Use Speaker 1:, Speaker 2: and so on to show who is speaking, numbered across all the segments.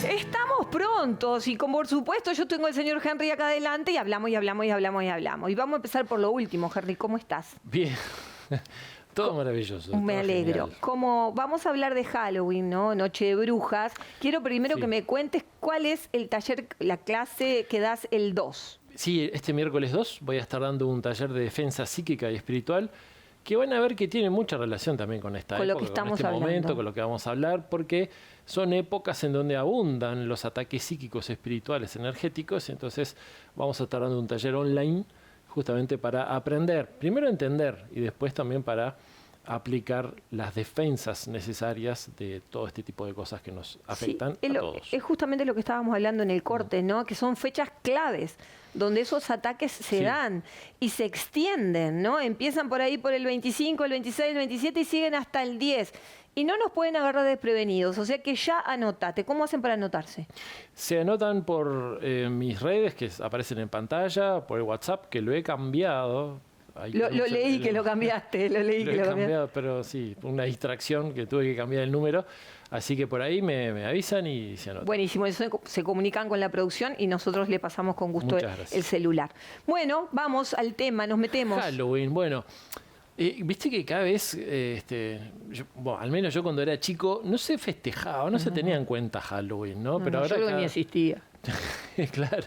Speaker 1: Estamos prontos y como por supuesto yo tengo al señor Henry acá adelante y hablamos. Y vamos a empezar por lo último, Henry, ¿cómo estás?
Speaker 2: Bien, todo maravilloso.
Speaker 1: Me
Speaker 2: todo
Speaker 1: alegro.
Speaker 2: genial.
Speaker 1: Como vamos a hablar de Halloween, ¿no? Noche de Brujas, quiero primero
Speaker 2: Sí.
Speaker 1: que me cuentes cuál es el taller, la clase que das el 2.
Speaker 2: Sí, este miércoles 2 voy a estar dando un taller de defensa psíquica y espiritual que van a ver que tiene mucha relación también con esta
Speaker 1: Con lo
Speaker 2: época,
Speaker 1: que estamos
Speaker 2: con este
Speaker 1: hablando.
Speaker 2: momento, con lo que vamos a hablar, porque son épocas en donde abundan los ataques psíquicos, espirituales, energéticos. Entonces vamos a estar dando un taller online justamente para aprender, primero a entender y después también para aplicar las defensas necesarias de todo este tipo de cosas que nos afectan
Speaker 1: Sí,
Speaker 2: a todos.
Speaker 1: es justamente lo que estábamos hablando en el corte, ¿no? Que son fechas claves donde esos ataques se
Speaker 2: Sí.
Speaker 1: dan y se extienden, ¿no? Empiezan por ahí por el 25, el 26, el 27 y siguen hasta el 10. Y no nos pueden agarrar desprevenidos, o sea que ya anotate. ¿Cómo hacen para anotarse?
Speaker 2: Se anotan por mis redes que aparecen en pantalla, por el WhatsApp que lo he cambiado. Ahí
Speaker 1: Lo
Speaker 2: tenemos
Speaker 1: leí que lo cambiaste, lo leí
Speaker 2: Lo
Speaker 1: que
Speaker 2: he
Speaker 1: lo cambiaste.
Speaker 2: cambiado, pero sí, una distracción que tuve que cambiar el número. Así que por ahí me avisan y se anotan.
Speaker 1: Buenísimo, eso se comunican con la producción y nosotros le pasamos con gusto
Speaker 2: Muchas gracias.
Speaker 1: el celular. Bueno, vamos al tema, nos metemos.
Speaker 2: Halloween, bueno. Viste que cada vez, bueno, al menos yo cuando era chico, no se festejaba, no se tenía en cuenta Halloween, ¿no? Pero ahora
Speaker 1: yo creo que
Speaker 2: cada-
Speaker 1: ni existía.
Speaker 2: Claro,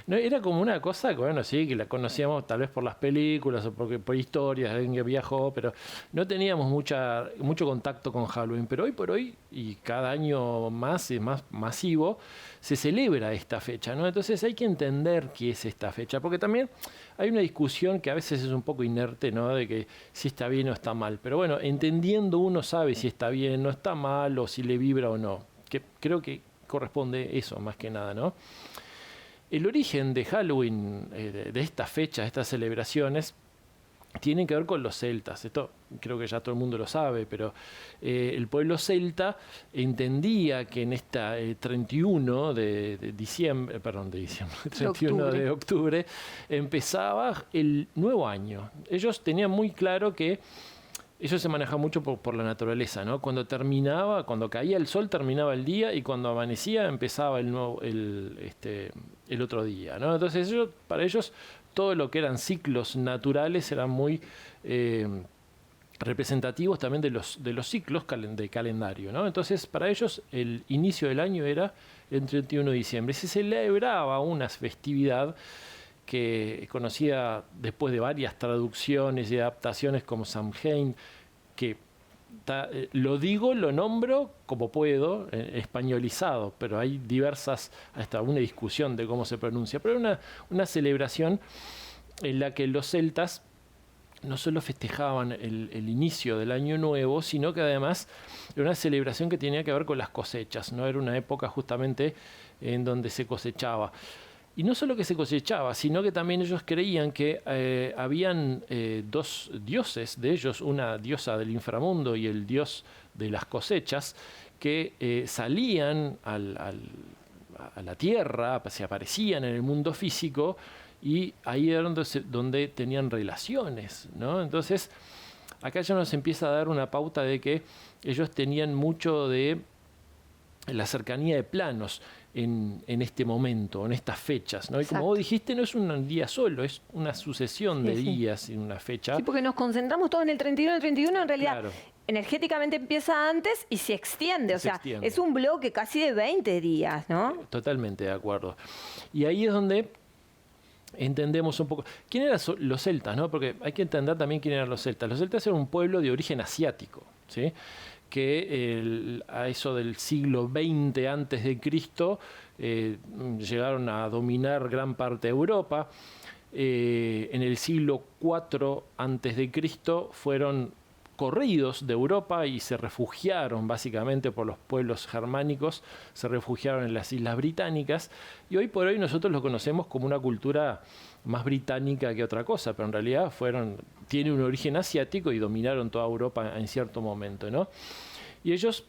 Speaker 2: no, era como una cosa que, bueno, sí, que la conocíamos tal vez por las películas o por historias, alguien que viajó, pero no teníamos mucho contacto con Halloween. Pero hoy por hoy, y cada año más y más masivo, se celebra esta fecha, ¿no? Entonces hay que entender qué es esta fecha, porque también hay una discusión que a veces es un poco inerte, ¿no? De que si está bien o está mal. Pero bueno, entendiendo uno sabe si está bien, no está mal, o si le vibra o no. Que creo que corresponde eso más que nada, ¿no? El origen de Halloween, de esta fecha, de estas celebraciones, tienen que ver con los celtas. Esto creo que ya todo el mundo lo sabe, pero el pueblo celta entendía que en esta 31 de diciembre, perdón, de diciembre, 31 de octubre, empezaba el nuevo año. Ellos tenían muy claro que ellos se manejaban mucho por la naturaleza, ¿no? Cuando caía el sol terminaba el día y cuando amanecía empezaba el otro día, ¿no? Entonces para ellos todo lo que eran ciclos naturales eran muy representativos también de los ciclos de calendario, ¿no? Entonces para ellos el inicio del año era el 31 de diciembre. Se celebraba una festividad que conocida después de varias traducciones y adaptaciones como Samhain, que lo nombro como puedo, españolizado, pero hay hasta una discusión de cómo se pronuncia, pero una celebración en la que los celtas no solo festejaban el inicio del año nuevo, sino que además era una celebración que tenía que ver con las cosechas, ¿no? Era una época justamente en donde se cosechaba. Y no solo que se cosechaba, sino que también ellos creían que habían dos dioses de ellos, una diosa del inframundo y el dios de las cosechas, que salían a la tierra, se aparecían en el mundo físico y ahí era donde tenían relaciones, ¿no? Entonces, acá ya nos empieza a dar una pauta de que ellos tenían mucho de la cercanía de planos en este momento, en estas fechas, ¿no? Y como vos dijiste, no es un día solo, es una sucesión de días y una fecha.
Speaker 1: Sí, porque nos concentramos todos en el 31. El 31 en realidad
Speaker 2: Claro.
Speaker 1: energéticamente empieza antes y se extiende. Es un bloque casi de 20 días, ¿no?
Speaker 2: Totalmente de acuerdo. Y ahí es donde entendemos un poco. ¿Quién eran los celtas, no? Porque hay que entender también quién eran los celtas. Los celtas eran un pueblo de origen asiático, ¿sí? Que a eso del siglo XX antes de Cristo llegaron a dominar gran parte de Europa. En el siglo IV antes de Cristo fueron corridos de Europa y se refugiaron básicamente por los pueblos germánicos, se refugiaron en las Islas Británicas y hoy por hoy nosotros lo conocemos como una cultura más británica que otra cosa, pero en realidad tiene un origen asiático y dominaron toda Europa en cierto momento, ¿no? Y ellos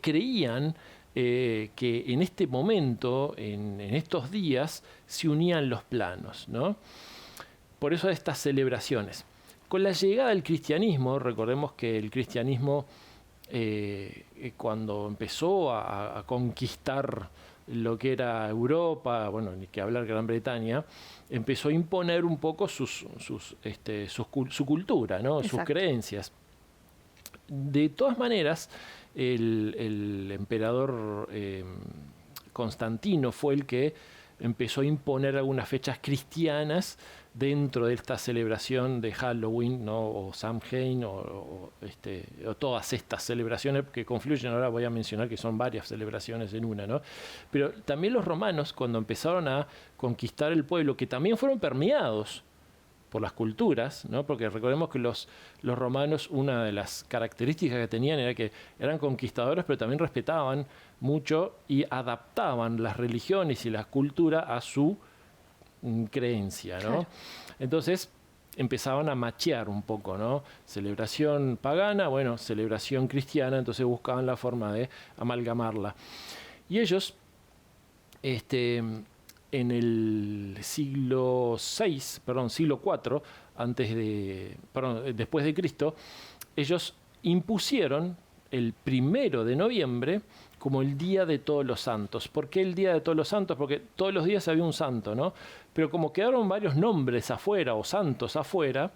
Speaker 2: creían que en este momento, en estos días, se unían los planos, ¿no? Por eso estas celebraciones. Con la llegada del cristianismo, recordemos que el cristianismo cuando empezó a conquistar lo que era Europa, bueno, ni que hablar Gran Bretaña, empezó a imponer un poco su cultura, ¿no? Sus creencias. De todas maneras, el emperador Constantino fue el que empezó a imponer algunas fechas cristianas dentro de esta celebración de Halloween, ¿no? O Samhain, o todas estas celebraciones que confluyen. Ahora voy a mencionar que son varias celebraciones en una, ¿no? Pero también los romanos, cuando empezaron a conquistar el pueblo, que también fueron permeados por las culturas, ¿no? Porque recordemos que los romanos, una de las características que tenían era que eran conquistadores, pero también respetaban mucho y adaptaban las religiones y la cultura a su creencia, ¿no? Claro. Entonces empezaban a machear un poco, ¿no? Celebración pagana, bueno, celebración cristiana, entonces buscaban la forma de amalgamarla. Y ellos, en el siglo IV, después de Cristo, ellos impusieron el 1 de noviembre como el Día de Todos los Santos. ¿Por qué el Día de Todos los Santos? Porque todos los días había un santo, ¿no? Pero como quedaron varios nombres afuera o santos afuera,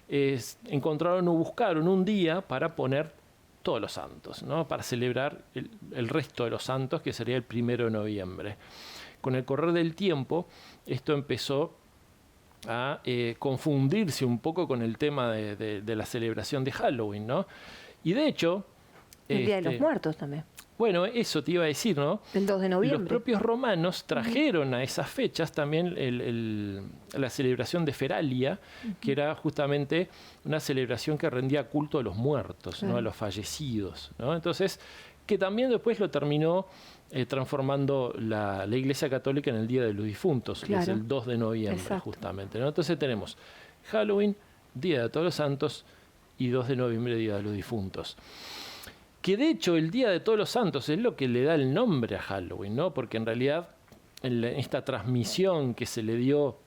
Speaker 2: encontraron o buscaron un día para poner todos los santos, ¿no? Para celebrar el resto de los santos, que sería el 1 de noviembre. Con el correr del tiempo, esto empezó a confundirse un poco con el tema de la celebración de Halloween, ¿no? Y de hecho...
Speaker 1: El Día de los Muertos también.
Speaker 2: Bueno, eso te iba a decir, ¿no?
Speaker 1: El 2 de noviembre.
Speaker 2: Los propios romanos trajeron a esas fechas también la celebración de Feralia, que era justamente una celebración que rendía culto a los muertos, ¿no? A los fallecidos, ¿no? Entonces, que también después lo terminó transformando la Iglesia Católica en el Día de los Difuntos, que es el 2 de noviembre, justamente, ¿no? Entonces tenemos Halloween, Día de Todos los Santos, y 2 de noviembre, Día de los Difuntos. Que de hecho el Día de Todos los Santos es lo que le da el nombre a Halloween, ¿no? Porque en realidad esta transmisión que se le dio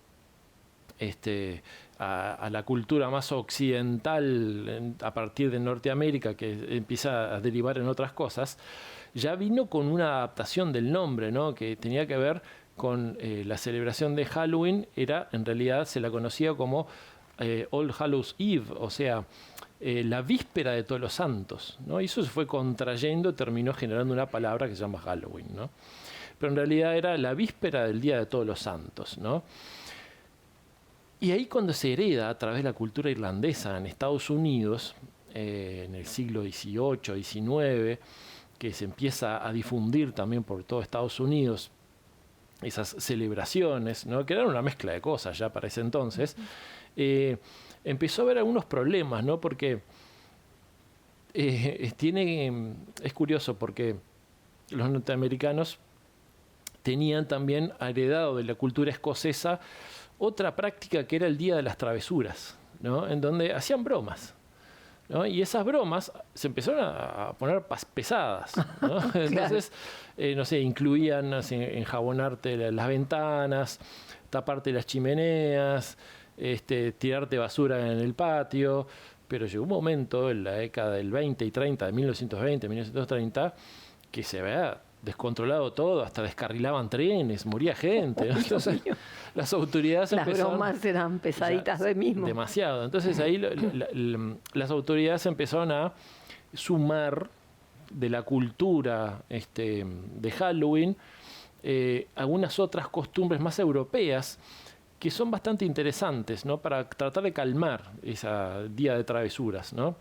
Speaker 2: a la cultura más occidental a partir de Norteamérica, que empieza a derivar en otras cosas, ya vino con una adaptación del nombre, ¿no? Que tenía que ver con la celebración de Halloween. En realidad se la conocía como All Hallows Eve, o sea, la víspera de Todos los Santos, ¿no? Y eso se fue contrayendo, terminó generando una palabra que se llama Halloween, ¿no? Pero en realidad era la víspera del Día de Todos los Santos, ¿no? Y ahí cuando se hereda a través de la cultura irlandesa en Estados Unidos, en el siglo XVIII, XIX, que se empieza a difundir también por todo Estados Unidos, esas celebraciones, ¿no? Que eran una mezcla de cosas ya para ese entonces, empezó a haber algunos problemas, ¿no? Porque es curioso porque los norteamericanos tenían también heredado de la cultura escocesa otra práctica que era el Día de las Travesuras, ¿no? En donde hacían bromas, ¿no? Y esas bromas se empezaron a poner pesadas, ¿no? Entonces, no sé, incluían enjabonarte las ventanas, taparte las chimeneas, tirarte basura en el patio, pero llegó un momento en la década del 20 y 30, de 1920, 1930, que se había descontrolado todo, hasta descarrilaban trenes, moría gente, ¿no? Entonces, las autoridades empezaron...
Speaker 1: Las bromas eran pesaditas de mismo.
Speaker 2: Demasiado. Entonces ahí las autoridades empezaron a sumar de la cultura de Halloween algunas otras costumbres más europeas que son bastante interesantes, ¿no? Para tratar de calmar ese día de travesuras, ¿no?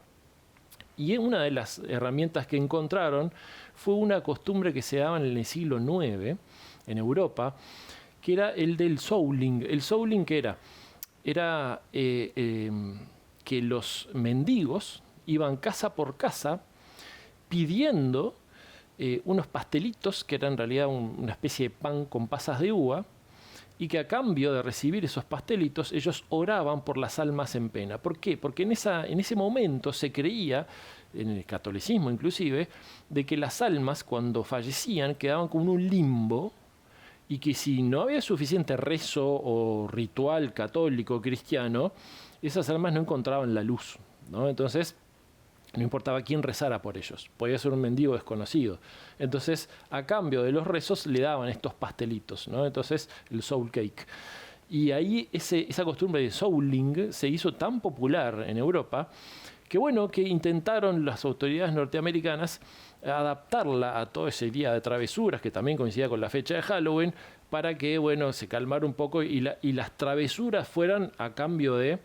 Speaker 2: Y una de las herramientas que encontraron fue una costumbre que se daba en el siglo IX en Europa, que era el del souling. El souling, ¿qué era? Era que los mendigos iban casa por casa pidiendo unos pastelitos, que era en realidad una especie de pan con pasas de uva, y que a cambio de recibir esos pastelitos ellos oraban por las almas en pena. ¿Por qué? Porque en ese momento se creía, en el catolicismo inclusive, de que las almas cuando fallecían quedaban como en un limbo y que si no había suficiente rezo o ritual católico cristiano, esas almas no encontraban la luz, ¿no? Entonces No importaba quién rezara por ellos, podía ser un mendigo desconocido. Entonces, a cambio de los rezos, le daban estos pastelitos, ¿no? Entonces, el soul cake. Y ahí esa costumbre de souling se hizo tan popular en Europa que bueno, que intentaron las autoridades norteamericanas adaptarla a todo ese día de travesuras, que también coincidía con la fecha de Halloween, para que bueno, se calmara un poco y las travesuras fueran a cambio de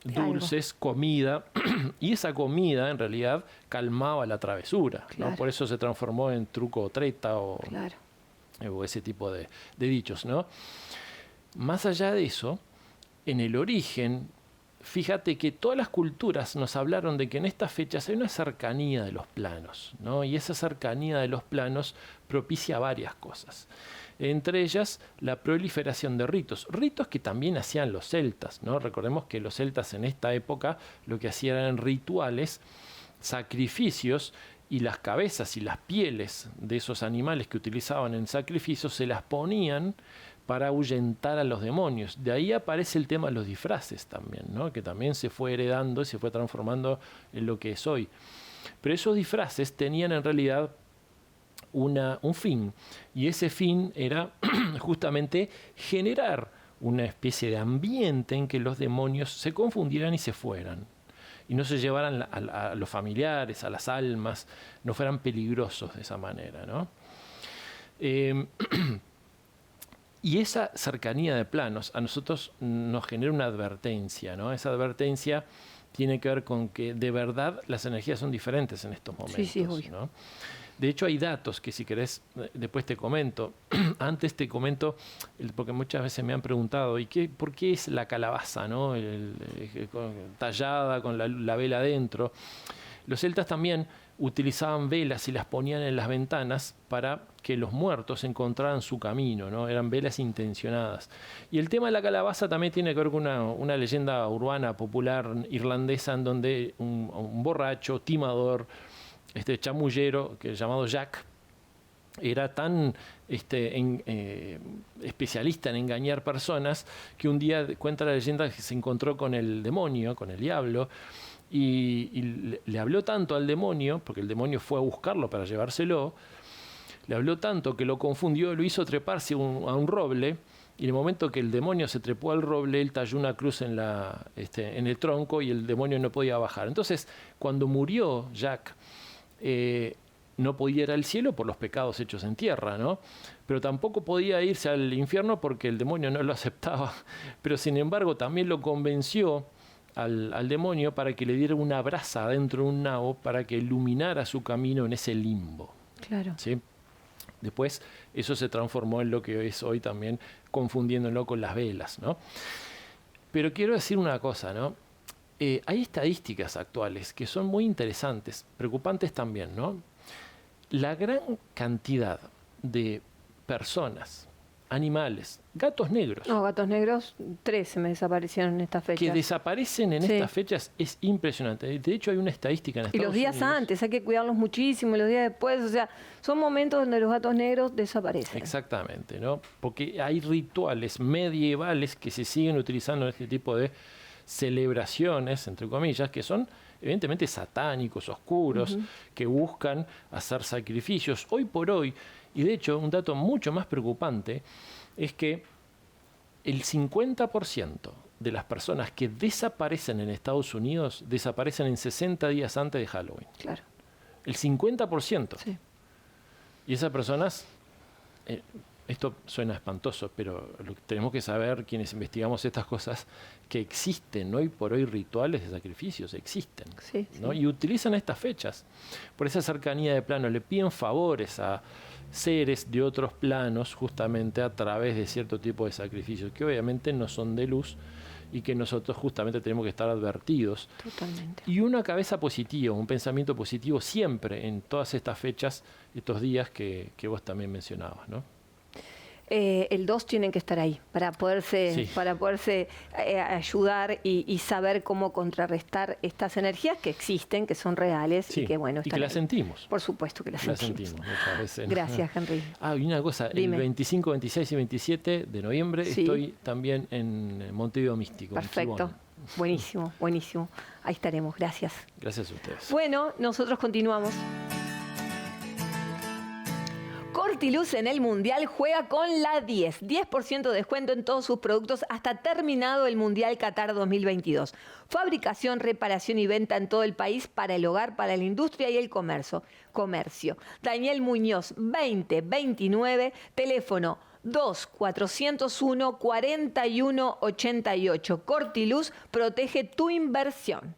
Speaker 2: dulces, comida, y esa comida en realidad calmaba la travesura,
Speaker 1: claro.
Speaker 2: ¿no? Por eso se transformó en truco o treta o ese tipo de dichos, ¿no? Más allá de eso, en el origen, fíjate que todas las culturas nos hablaron de que en estas fechas hay una cercanía de los planos, ¿no? Y esa cercanía de los planos propicia varias cosas. Entre ellas, la proliferación de ritos. Ritos que también hacían los celtas, ¿no? Recordemos que los celtas en esta época lo que hacían eran rituales, sacrificios, y las cabezas y las pieles de esos animales que utilizaban en sacrificios se las ponían para ahuyentar a los demonios. De ahí aparece el tema de los disfraces también, ¿no? Que también se fue heredando y se fue transformando en lo que es hoy. Pero esos disfraces tenían en realidad un fin, y ese fin era justamente generar una especie de ambiente en que los demonios se confundieran y se fueran, y no se llevaran a los familiares, a las almas, no fueran peligrosos de esa manera, ¿no? Y esa cercanía de planos a nosotros nos genera una advertencia, ¿no? Esa advertencia tiene que ver con que de verdad las energías son diferentes en estos momentos,
Speaker 1: sí, obvio.
Speaker 2: ¿no? De hecho, hay datos que si querés después te comento. Antes te comento, porque muchas veces me han preguntado, ¿por qué es la calabaza, ¿no? Tallada con la vela adentro? Los celtas también utilizaban velas y las ponían en las ventanas para que los muertos encontraran su camino, ¿no? Eran velas intencionadas. Y el tema de la calabaza también tiene que ver con una leyenda urbana popular irlandesa en donde un borracho, timador, chamullero, llamado Jack, era tan especialista en engañar personas que un día, cuenta la leyenda, que se encontró con el demonio, con el diablo, y le habló tanto al demonio, porque el demonio fue a buscarlo para llevárselo, le habló tanto que lo confundió, lo hizo treparse a un roble, y en el momento que el demonio se trepó al roble, él talló una cruz en el tronco y el demonio no podía bajar. Entonces, cuando murió Jack, no podía ir al cielo por los pecados hechos en tierra, ¿no? Pero tampoco podía irse al infierno porque el demonio no lo aceptaba. Pero sin embargo también lo convenció al demonio para que le diera una brasa dentro de un nabo para que iluminara su camino en ese limbo.
Speaker 1: Claro.
Speaker 2: ¿Sí? Después eso se transformó en lo que es hoy también, confundiéndolo con las velas, ¿no? Pero quiero decir una cosa, ¿no? Hay estadísticas actuales que son muy interesantes, preocupantes también, ¿no? La gran cantidad de personas, animales, gatos negros.
Speaker 1: No, gatos negros, 13 me desaparecieron en estas fechas.
Speaker 2: Que desaparecen en estas fechas es impresionante. De hecho, hay una estadística en Estados Unidos.
Speaker 1: Y los días antes, hay que cuidarlos muchísimo, y los días después, o sea, son momentos donde los gatos negros desaparecen.
Speaker 2: Exactamente, ¿no? Porque hay rituales medievales que se siguen utilizando en este tipo de celebraciones, entre comillas, que son evidentemente satánicos, oscuros, que buscan hacer sacrificios. Hoy por hoy, y de hecho un dato mucho más preocupante, es que el 50% de las personas que desaparecen en Estados Unidos desaparecen en 60 días antes de Halloween.
Speaker 1: Claro.
Speaker 2: El 50%.
Speaker 1: Sí.
Speaker 2: Y esas personas, esto suena espantoso, pero lo que tenemos que saber quienes investigamos estas cosas, que existen hoy por hoy rituales de sacrificios, existen,
Speaker 1: sí,
Speaker 2: ¿no?
Speaker 1: sí.
Speaker 2: Y utilizan estas fechas. Por esa cercanía de plano, le piden favores a seres de otros planos justamente a través de cierto tipo de sacrificios, que obviamente no son de luz y que nosotros justamente tenemos que estar advertidos.
Speaker 1: Totalmente.
Speaker 2: Y una cabeza positiva, un pensamiento positivo siempre en todas estas fechas, estos días que vos también mencionabas, ¿no?
Speaker 1: El 2 tienen que estar ahí para poderse ayudar y saber cómo contrarrestar estas energías que existen, que son reales y que bueno,
Speaker 2: están y que las sentimos.
Speaker 1: Por supuesto que las sentimos.
Speaker 2: Muchas veces, ¿no?
Speaker 1: Gracias, Henry.
Speaker 2: Y una cosa,
Speaker 1: Dime.
Speaker 2: El 25, 26 y 27 de noviembre estoy también en Montevideo Místico.
Speaker 1: Perfecto. Buenísimo, buenísimo. Ahí estaremos. Gracias.
Speaker 2: Gracias a ustedes.
Speaker 1: Bueno, nosotros continuamos. Cortiluz en el Mundial juega con la 10. 10% de descuento en todos sus productos hasta terminado el Mundial Qatar 2022. Fabricación, reparación y venta en todo el país para el hogar, para la industria y el comercio. Daniel Muñoz, 2029, teléfono 2-401-4188. Cortiluz protege tu inversión.